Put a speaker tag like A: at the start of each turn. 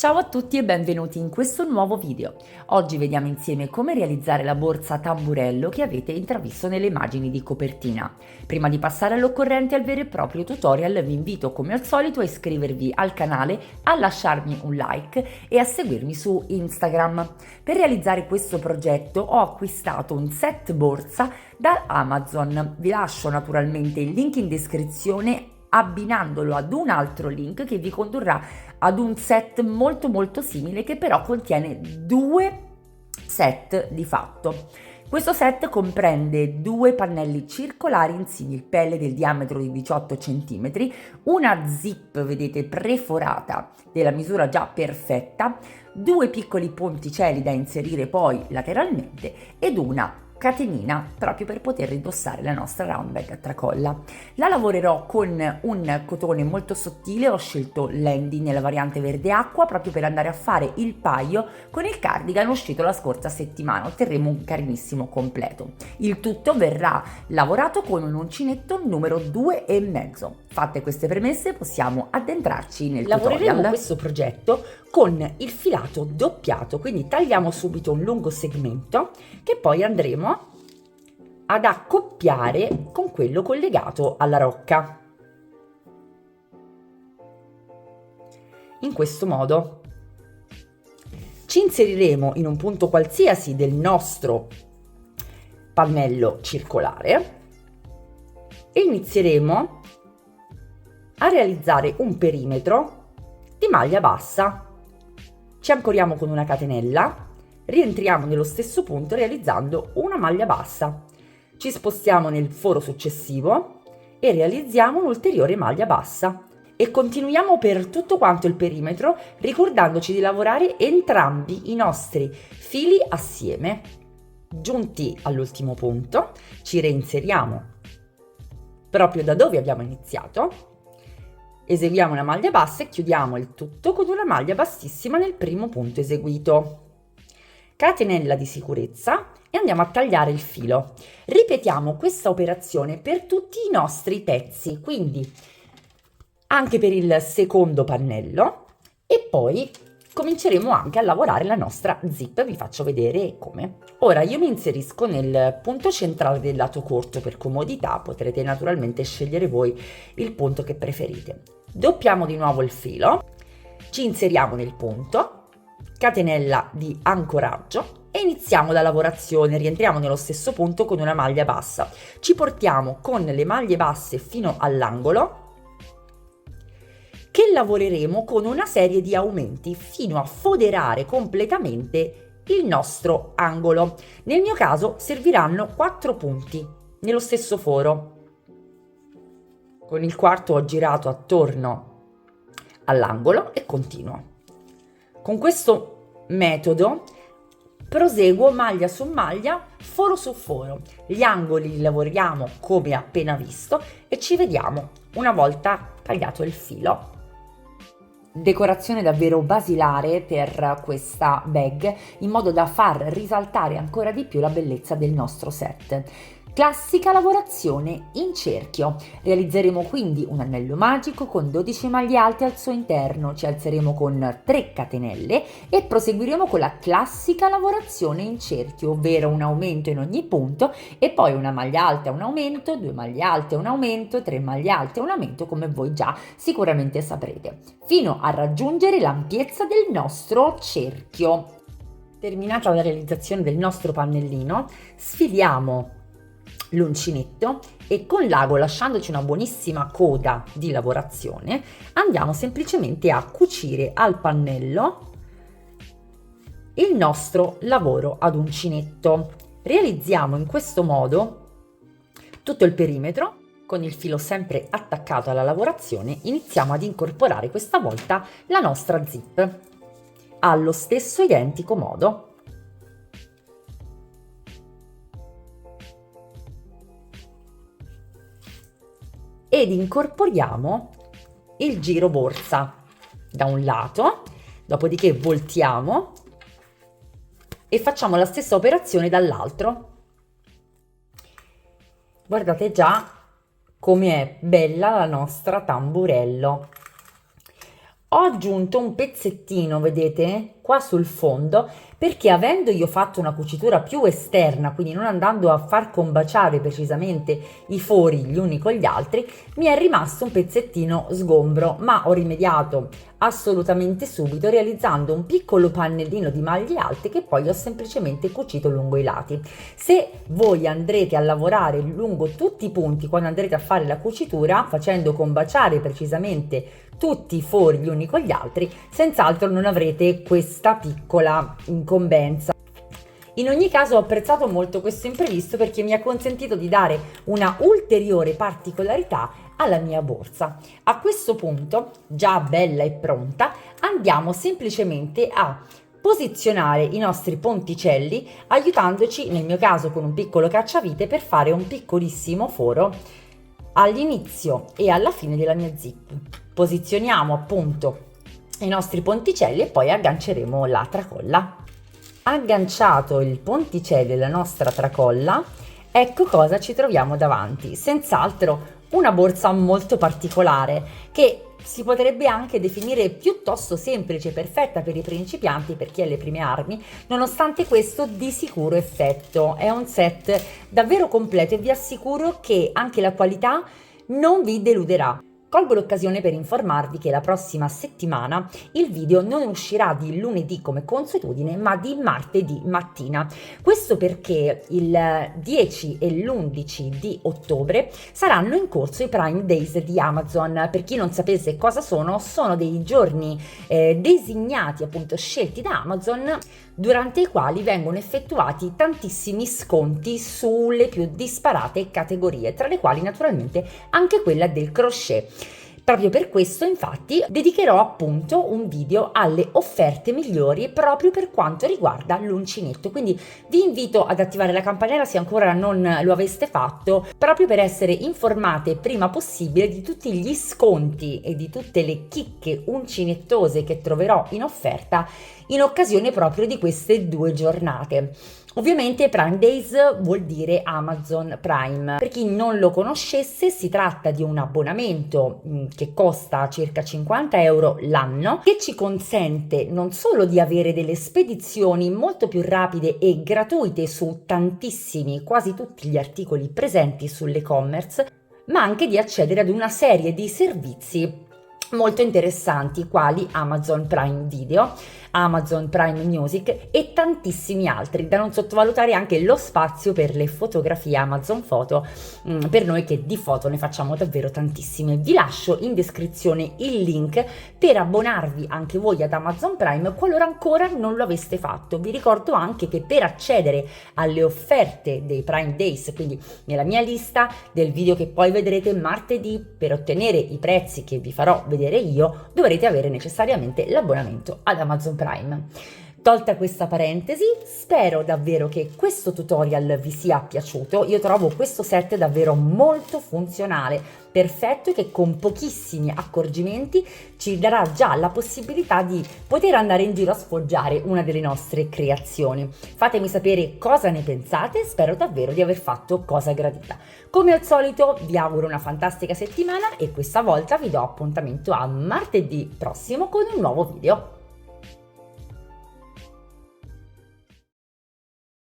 A: Ciao a tutti e benvenuti in questo nuovo video. Oggi vediamo insieme come realizzare la borsa tamburello che avete intravisto nelle immagini di copertina. Prima di passare all'occorrente e al vero e proprio tutorial vi invito come al solito a iscrivervi al canale, a lasciarmi un like e a seguirmi su Instagram. Per realizzare questo progetto ho acquistato un set borsa da Amazon. Vi lascio naturalmente il link in descrizione abbinandolo ad un altro link che vi condurrà ad un set molto simile che però contiene due set di fatto. Questo set comprende due pannelli circolari in similpelle del diametro di 18 cm, una zip, vedete, preforata della misura già perfetta, due piccoli ponticelli da inserire poi lateralmente ed una catenina proprio per poter indossare la nostra round bag a tracolla. La lavorerò con un cotone molto sottile, ho scelto l'Andy nella variante verde acqua proprio per andare a fare il paio con il cardigan uscito la scorsa settimana. Otterremo un carinissimo completo. Il tutto verrà lavorato con un uncinetto numero 2,5. Fatte queste premesse possiamo addentrarci nel tutorial. Lavoreremo questo progetto con il filato doppiato, quindi tagliamo subito un lungo segmento che poi andremo ad accoppiare con quello collegato alla rocca. In questo modo ci inseriremo in un punto qualsiasi del nostro pannello circolare e inizieremo a realizzare un perimetro di maglia bassa. Ci ancoriamo con una catenella, rientriamo nello stesso punto realizzando una maglia bassa. Ci spostiamo nel foro successivo e realizziamo un'ulteriore maglia bassa e continuiamo per tutto quanto il perimetro, ricordandoci di lavorare entrambi i nostri fili assieme. Giunti all'ultimo punto, ci reinseriamo proprio da dove abbiamo iniziato. Eseguiamo una maglia bassa e chiudiamo il tutto con una maglia bassissima nel primo punto eseguito. Catenella di sicurezza e andiamo a tagliare il filo. Ripetiamo questa operazione per tutti i nostri pezzi, quindi anche per il secondo pannello, e poi cominceremo anche a lavorare la nostra zip. Vi faccio vedere come. Ora io mi inserisco nel punto centrale del lato corto per comodità, potrete naturalmente scegliere voi il punto che preferite. Doppiamo di nuovo il filo, ci inseriamo nel punto, catenella di ancoraggio e iniziamo la lavorazione. Rientriamo nello stesso punto con una maglia bassa. Ci portiamo con le maglie basse fino all'angolo, che lavoreremo con una serie di aumenti fino a foderare completamente il nostro angolo. Nel mio caso serviranno 4 punti nello stesso foro. Con il quarto ho girato attorno all'angolo e continuo. Con questo metodo proseguo maglia su maglia, foro su foro. Gli angoli li lavoriamo come appena visto e ci vediamo una volta tagliato il filo. Decorazione davvero basilare per questa bag, in modo da far risaltare ancora di più la bellezza del nostro set. Classica lavorazione in cerchio. Realizzeremo quindi un anello magico con 12 maglie alte al suo interno, ci alzeremo con 3 catenelle e proseguiremo con la classica lavorazione in cerchio, ovvero un aumento in ogni punto e poi una maglia alta e un aumento, 2 maglie alte e un aumento, 3 maglie alte e un aumento, come voi già sicuramente saprete, fino a raggiungere l'ampiezza del nostro cerchio. Terminata la realizzazione del nostro pannellino, sfiliamo l'uncinetto e con l'ago, lasciandoci una buonissima coda di lavorazione, andiamo semplicemente a cucire al pannello il nostro lavoro ad uncinetto. Realizziamo in questo modo tutto il perimetro con il filo sempre attaccato alla lavorazione. Iniziamo ad incorporare questa volta la nostra zip allo stesso identico modo. Ed incorporiamo il giro borsa da un lato, dopodiché voltiamo e facciamo la stessa operazione dall'altro. Guardate già come è bella la nostra tamburello. Ho aggiunto un pezzettino, vedete, qua sul fondo, perché avendo io fatto una cucitura più esterna, quindi non andando a far combaciare precisamente i fori gli uni con gli altri, mi è rimasto un pezzettino sgombro, ma ho rimediato assolutamente subito realizzando un piccolo pannellino di maglie alte che poi ho semplicemente cucito lungo i lati. Se voi andrete a lavorare lungo tutti i punti quando andrete a fare la cucitura, facendo combaciare precisamente tutti i fori gli uni con gli altri, senz'altro non avrete questa piccola incombenza. In ogni caso ho apprezzato molto questo imprevisto perché mi ha consentito di dare una ulteriore particolarità alla mia borsa. A questo punto, già bella e pronta, andiamo semplicemente a posizionare i nostri ponticelli aiutandoci, nel mio caso con un piccolo cacciavite, per fare un piccolissimo foro all'inizio e alla fine della mia zip. Posizioniamo appunto i nostri ponticelli e poi agganceremo la tracolla. Agganciato il ponticello e la nostra tracolla, ecco cosa ci troviamo davanti. Senz'altro una borsa molto particolare che si potrebbe anche definire piuttosto semplice, perfetta per i principianti, per chi ha le prime armi. Nonostante questo, di sicuro effetto. È un set davvero completo e vi assicuro che anche la qualità non vi deluderà. Colgo l'occasione per informarvi che la prossima settimana il video non uscirà di lunedì come consuetudine, ma di martedì mattina. Questo perché il 10 e l'11 di ottobre saranno in corso i Prime Days di Amazon. Per chi non sapesse cosa sono dei giorni designati, appunto scelti da Amazon, durante i quali vengono effettuati tantissimi sconti sulle più disparate categorie, tra le quali naturalmente anche quella del crochet. Proprio per questo, infatti, dedicherò appunto un video alle offerte migliori proprio per quanto riguarda l'uncinetto. Quindi vi invito ad attivare la campanella se ancora non lo aveste fatto, proprio per essere informate prima possibile di tutti gli sconti e di tutte le chicche uncinettose che troverò in offerta in occasione proprio di queste 2 giornate. Ovviamente Prime Days vuol dire Amazon Prime. Per chi non lo conoscesse, si tratta di un abbonamento che costa circa 50 euro l'anno, che ci consente non solo di avere delle spedizioni molto più rapide e gratuite su tantissimi, quasi tutti gli articoli presenti sull'e-commerce, ma anche di accedere ad una serie di servizi molto interessanti quali Amazon Prime Video, Amazon Prime Music e tantissimi altri, da non sottovalutare anche lo spazio per le fotografie Amazon Photo, per noi che di foto ne facciamo davvero tantissime. Vi lascio in descrizione il link per abbonarvi anche voi ad Amazon Prime qualora ancora non lo aveste fatto. Vi ricordo anche che per accedere alle offerte dei Prime Days, quindi nella mia lista del video che poi vedrete martedì, per ottenere i prezzi che vi farò vedere io, dovrete avere necessariamente l'abbonamento ad Amazon Prime. Tolta questa parentesi, spero davvero che questo tutorial vi sia piaciuto. Io trovo questo set davvero molto funzionale, perfetto, e che con pochissimi accorgimenti ci darà già la possibilità di poter andare in giro a sfoggiare una delle nostre creazioni. Fatemi sapere cosa ne pensate, spero davvero di aver fatto cosa gradita. Come al solito vi auguro una fantastica settimana e questa volta vi do appuntamento a martedì prossimo con un nuovo video.